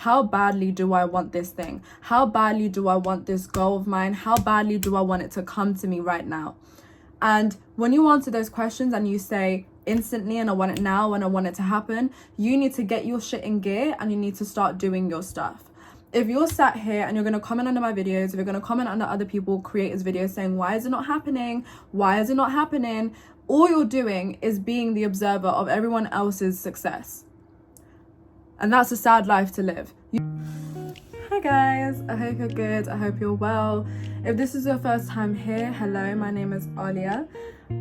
how badly do I want this thing? How badly do I want this goal of mine? How badly do I want it to come to me right now? And when you answer those questions and you say instantly, and I want it now, and I want it to happen, you need to get your shit in gear and you need to start doing your stuff. If you're sat here and you're going to comment under my videos, if you're going to comment under other people creators' videos saying, why is it not happening? Why is it not happening? All you're doing is being the observer of everyone else's success. And that's a sad life to live. Hi guys, I hope you're good. I hope you're well. If this is your first time here, hello, my name is Aaliyah.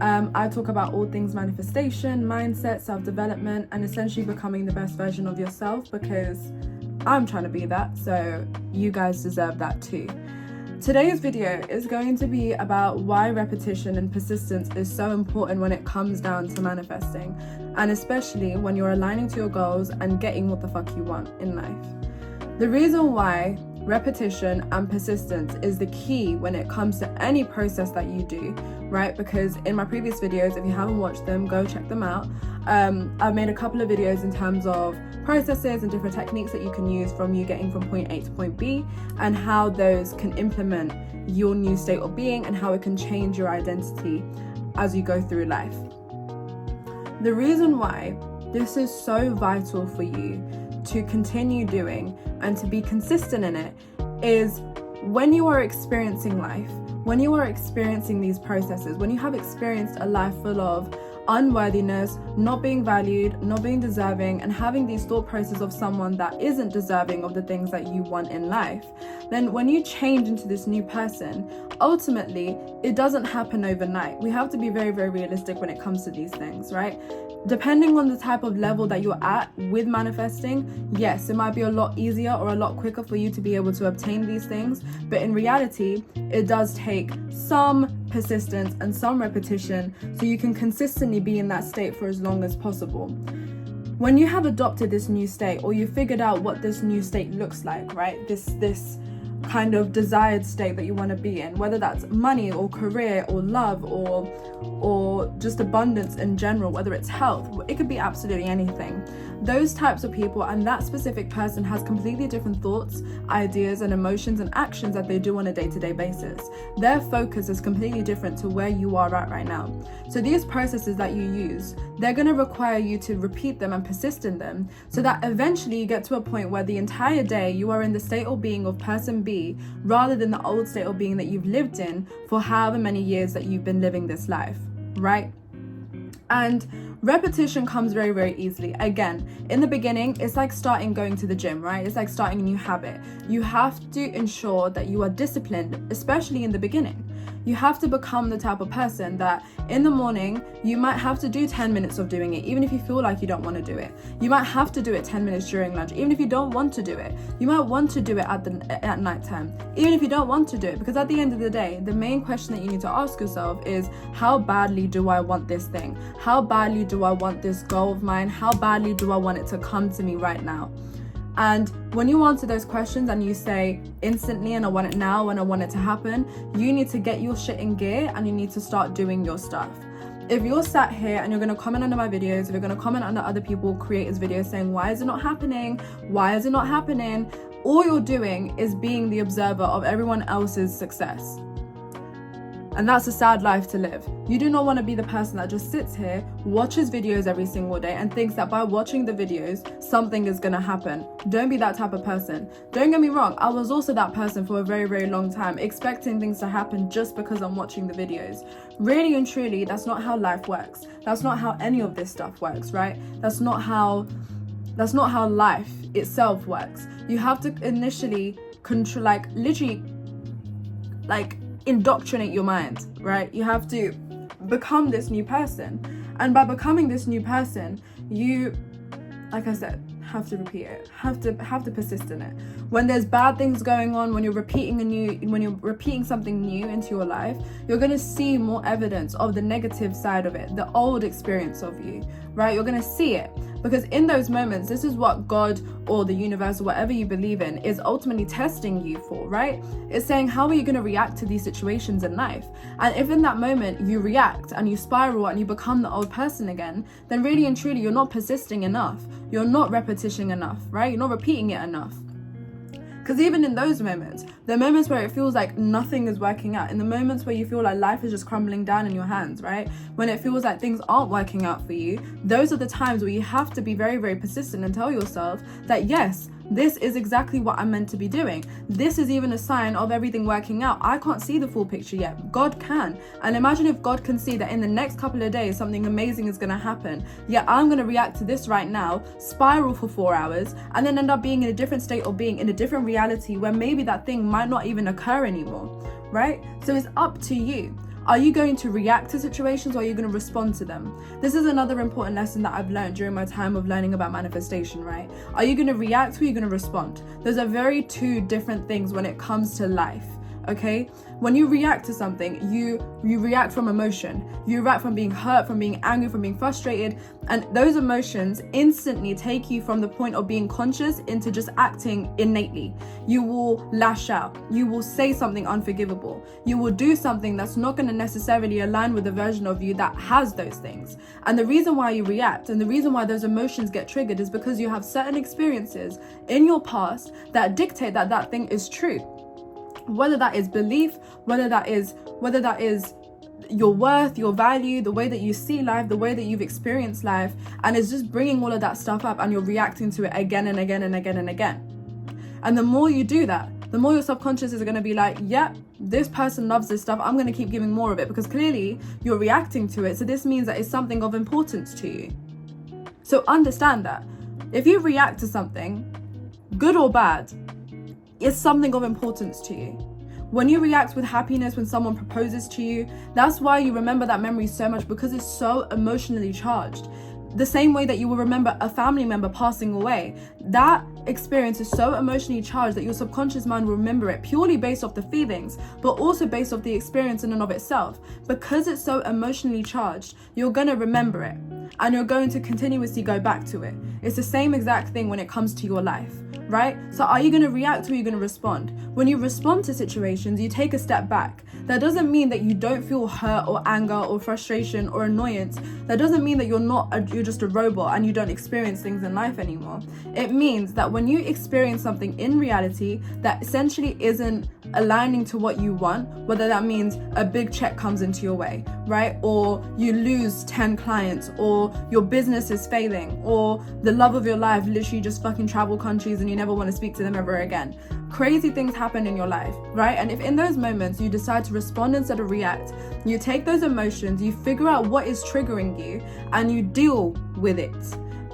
I talk about all things manifestation, mindset, self-development, and essentially becoming the best version of yourself, because I'm trying to be that, so you guys deserve that too. Today's video is going to be about why repetition and persistence is so important when it comes down to manifesting, and especially when you're aligning to your goals and getting what the fuck you want in life. The reason why repetition and persistence is the key when it comes to any process that you do, right? Because in my previous videos, if you haven't watched them, go check them out. I've made a couple of videos in terms of processes and different techniques that you can use from you getting from point A to point B, and how those can implement your new state of being and how it can change your identity as you go through life. The reason why this is so vital for you to continue doing and to be consistent in it is when you are experiencing life, when you are experiencing these processes, when you have experienced a life full of unworthiness, not being valued, not being deserving, and having these thought processes of someone that isn't deserving of the things that you want in life, then when you change into this new person, ultimately it doesn't happen overnight. We have to be very, very realistic when it comes to these things, right? Depending on the type of level that you're at with manifesting, yes, it might be a lot easier or a lot quicker for you to be able to obtain these things, but in reality, it does take some persistence and some repetition so you can consistently be in that state for as long as possible. When you have adopted this new state, or you figured out what this new state looks like, right? This kind of desired state that you want to be in, whether that's money or career or love or just abundance in general, whether it's health, it could be absolutely anything. Those types of people and that specific person has completely different thoughts, ideas, and emotions and actions that they do on a day-to-day basis. Their focus is completely different to where you are at right now. So these processes that you use, they're going to require you to repeat them and persist in them, so that eventually you get to a point where the entire day you are in the state of being of person B, rather than the old state of being that you've lived in for however many years that you've been living this life, right? And repetition comes very, very easily. Again, in the beginning, it's like starting going to the gym, right? It's like starting a new habit. You have to ensure that you are disciplined, especially in the beginning. You have to become the type of person that in the morning, you might have to do 10 minutes of doing it, even if you feel like you don't want to do it. You might have to do it 10 minutes during lunch, even if you don't want to do it. You might want to do it at nighttime, even if you don't want to do it. Because at the end of the day, the main question that you need to ask yourself is, how badly do I want this thing? How badly do I want this goal of mine? How badly do I want it to come to me right now? And when you answer those questions and you say instantly, and I want it now, and I want it to happen, you need to get your shit in gear and you need to start doing your stuff. If you're sat here and you're going to comment under my videos, if you're going to comment under other people creators' videos saying, why is it not happening? Why is it not happening? All you're doing is being the observer of everyone else's success. And that's a sad life to live. You do not want to be the person that just sits here, watches videos every single day, and thinks that by watching the videos, something is going to happen. Don't be that type of person. Don't get me wrong, I was also that person for a very, very long time, expecting things to happen just because I'm watching the videos. Really and truly, that's not how life works. That's not how any of this stuff works, right? That's not how life itself works. You have to initially control, indoctrinate your mind, right? You have to become this new person, and by becoming this new person, you, like I said, have to repeat it, have to persist in it. When there's bad things going on, when you're repeating something new into your life, you're going to see more evidence of the negative side of it, the old experience of you, right? You're going to see it, because in those moments, this is what God or the universe or whatever you believe in is ultimately testing you for, right? It's saying, how are you going to react to these situations in life? And if in that moment you react and you spiral and you become the old person again, then really and truly you're not persisting enough. You're not repetitioning enough, right? You're not repeating it enough. Because even in those moments, the moments where it feels like nothing is working out, in the moments where you feel like life is just crumbling down in your hands, right? When it feels like things aren't working out for you, those are the times where you have to be very, very persistent and tell yourself that, yes, this is exactly what I'm meant to be doing. This is even a sign of everything working out. I can't see the full picture yet. God can. And imagine if God can see that in the next couple of days, something amazing is going to happen. Yet I'm going to react to this right now, spiral for 4 hours, and then end up being in a different state of being, in a different reality where maybe that thing might not even occur anymore, right? So it's up to you. Are you going to react to situations, or are you going to respond to them? This is another important lesson that I've learned during my time of learning about manifestation, right? Are you going to react, or are you going to respond? Those are very two different things when it comes to life, okay? When you react to something, you react from emotion. You react from being hurt, from being angry, from being frustrated. And those emotions instantly take you from the point of being conscious into just acting innately. You will lash out. You will say something unforgivable. You will do something that's not going to necessarily align with the version of you that has those things. And the reason why you react and the reason why those emotions get triggered is because you have certain experiences in your past that dictate that that thing is true. Whether that is belief, whether that is your worth, your value, the way that you see life, the way that you've experienced life, and it's just bringing all of that stuff up, and you're reacting to it again and again and again and again. And the more you do that, the more your subconscious is going to be like, yeah, this person loves this stuff, I'm going to keep giving more of it, because clearly you're reacting to it. So this means that it's something of importance to you. So understand that if you react to something, good or bad, it's something of importance to you. When you react with happiness when someone proposes to you, that's why you remember that memory so much, because it's so emotionally charged. The same way that you will remember a family member passing away, that experience is so emotionally charged that your subconscious mind will remember it purely based off the feelings, but also based off the experience in and of itself. Because it's so emotionally charged, you're going to remember it, and you're going to continuously go back to it. It's the same exact thing when it comes to your life, right? So are you going to react, or are you going to respond? When you respond to situations, you take a step back. That doesn't mean that you don't feel hurt or anger or frustration or annoyance. That doesn't mean that you're just a robot and you don't experience things in life anymore. It means that when you experience something in reality that essentially isn't aligning to what you want, whether that means a big check comes into your way, right? Or you lose 10 clients, or your business is failing, or the love of your life literally just fucking travel countries and you never want to speak to them ever again. Crazy things happen in your life, right? And if in those moments you decide to respond instead of react, you take those emotions, you figure out what is triggering you, and you deal with it.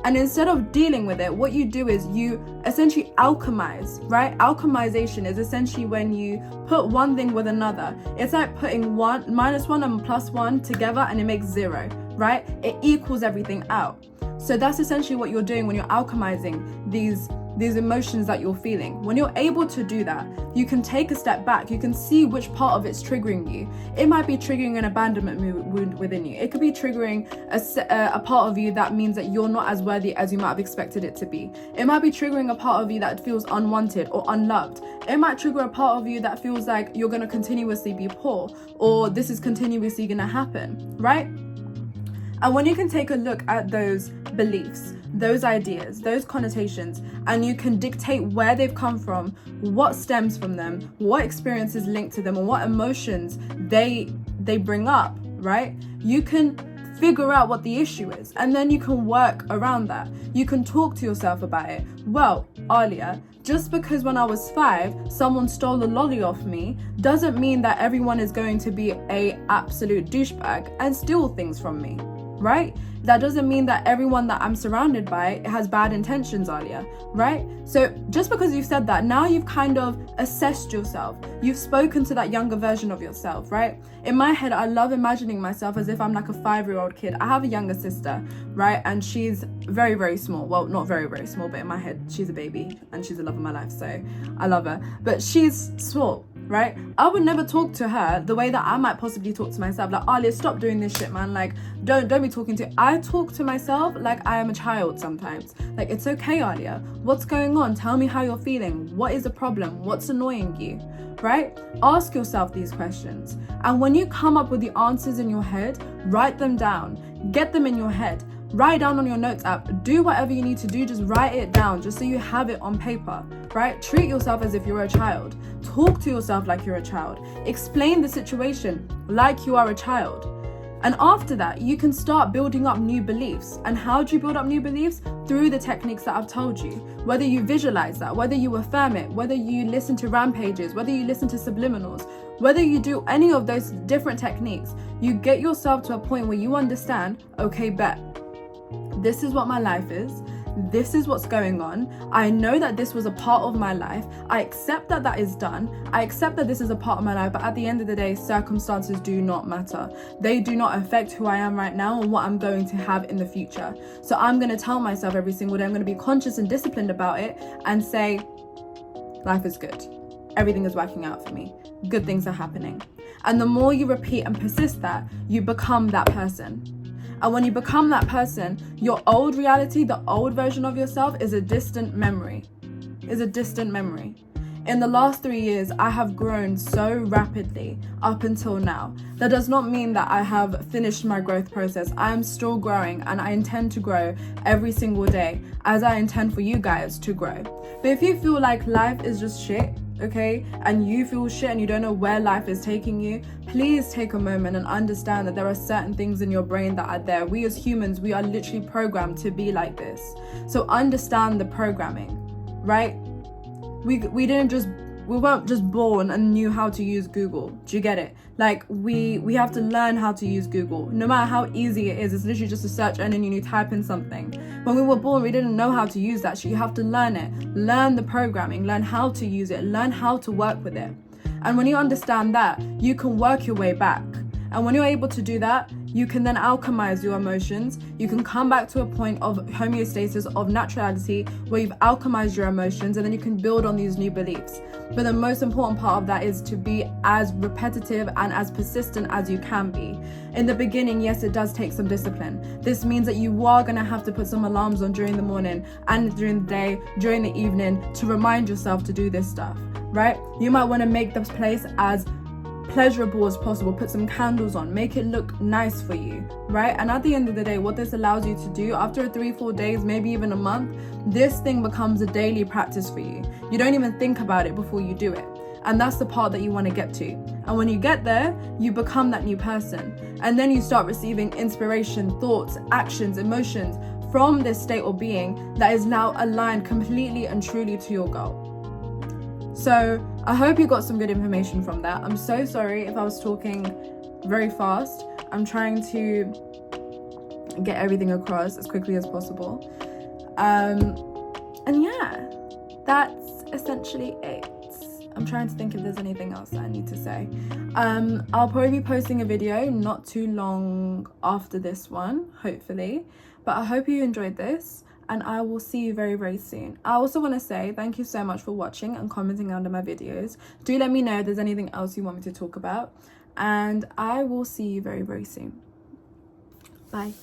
And instead of dealing with it, what you do is you essentially alchemize, right? Alchemization is essentially when you put one thing with another. It's like putting -1 and +1 together, and it makes 0, right? It equals everything out. So that's essentially what you're doing when you're alchemizing these emotions that you're feeling. When you're able to do that, you can take a step back. You can see which part of it's triggering you. It might be triggering an abandonment wound within you. It could be triggering a part of you that means that you're not as worthy as you might have expected it to be. It might be triggering a part of you that feels unwanted or unloved. It might trigger a part of you that feels like you're going to continuously be poor, or this is continuously going to happen, right? And when you can take a look at those beliefs, those ideas, those connotations, and you can dictate where they've come from, what stems from them, what experiences linked to them, and what emotions they bring up, right? You can figure out what the issue is, and then you can work around that. You can talk to yourself about it. Well, Aaliyah, just because when I was 5, someone stole a lolly off me, doesn't mean that everyone is going to be a absolute douchebag and steal things from me, right? That doesn't mean that everyone that I'm surrounded by has bad intentions, Aaliyah, right? So just because you've said that, now you've kind of assessed yourself. You've spoken to that younger version of yourself, right? In my head, I love imagining myself as if I'm like a 5-year-old kid. I have a younger sister, right? And she's very, very small. Well, not very, very small, but in my head, she's a baby and she's the love of my life. So I love her, but she's small, right? I would never talk to her the way that I might possibly talk to myself. Like, Aaliyah, stop doing this shit, man. Like, don't be talking to. I talk to myself like I am a child sometimes. Like, it's okay, Aaliyah. What's going on? Tell me how you're feeling. What is the problem? What's annoying you? Right? Ask yourself these questions. And when you come up with the answers in your head, write them down. Get them in your head. Write down on your notes app. Do whatever you need to do. Just write it down just so you have it on paper, right? Treat yourself as if you're a child. Talk to yourself like you're a child. Explain the situation like you are a child. And after that, you can start building up new beliefs. And how do you build up new beliefs? Through the techniques that I've told you. Whether you visualize that, whether you affirm it, whether you listen to rampages, whether you listen to subliminals, whether you do any of those different techniques, you get yourself to a point where you understand, okay, bet. This is what my life is. This is what's going on. I know that this was a part of my life. I accept that that is done. I accept that this is a part of my life, but at the end of the day, circumstances do not matter. They do not affect who I am right now and what I'm going to have in the future. So I'm going to tell myself every single day, I'm going to be conscious and disciplined about it and say, life is good. Everything is working out for me. Good things are happening. And the more you repeat and persist that, you become that person. And when you become that person, your old reality, the old version of yourself is a distant memory. In the last 3 years, I have grown so rapidly up until now. That does not mean that I have finished my growth process. I am still growing and I intend to grow every single day as I intend for you guys to grow. But if you feel like life is just shit, okay, and you feel shit and you don't know where life is taking you, please take a moment and understand that there are certain things in your brain that are there. We as humans, we are literally programmed to be like this. So understand the programming, right? We weren't just born and knew how to use Google. Do you get it? Like we have to learn how to use Google. No matter how easy it is, it's literally just a search engine and you type in something. When we were born, we didn't know how to use that shit. You have to learn it. Learn the programming, learn how to use it, learn how to work with it. And when you understand that, you can work your way back. And when you're able to do that, you can then alchemize your emotions. You can come back to a point of homeostasis, of naturality, where you've alchemized your emotions, and then you can build on these new beliefs. But the most important part of that is to be as repetitive and as persistent as you can be. In the beginning, yes, it does take some discipline. This means that you are going to have to put some alarms on during the morning and during the day, during the evening, to remind yourself to do this stuff, right? You might want to make this place as pleasurable as possible. Put some candles on, make it look nice for you, right? And at the end of the day, what this allows you to do, after 3-4 days, maybe even a month, this thing becomes a daily practice for you. You don't even think about it before you do it. And that's the part that you want to get to. And when you get there, you become that new person. And then you start receiving inspiration, thoughts, actions, emotions from this state or being that is now aligned completely and truly to your goal. So I hope you got some good information from that. I'm so sorry if I was talking very fast. I'm trying to get everything across as quickly as possible. And yeah, that's essentially it. I'm trying to think if there's anything else that I need to say. I'll probably be posting a video not too long after this one, hopefully. But I hope you enjoyed this. And I will see you very, very soon. I also want to say thank you so much for watching and commenting under my videos. Do let me know if there's anything else you want me to talk about. And I will see you very, very soon. Bye.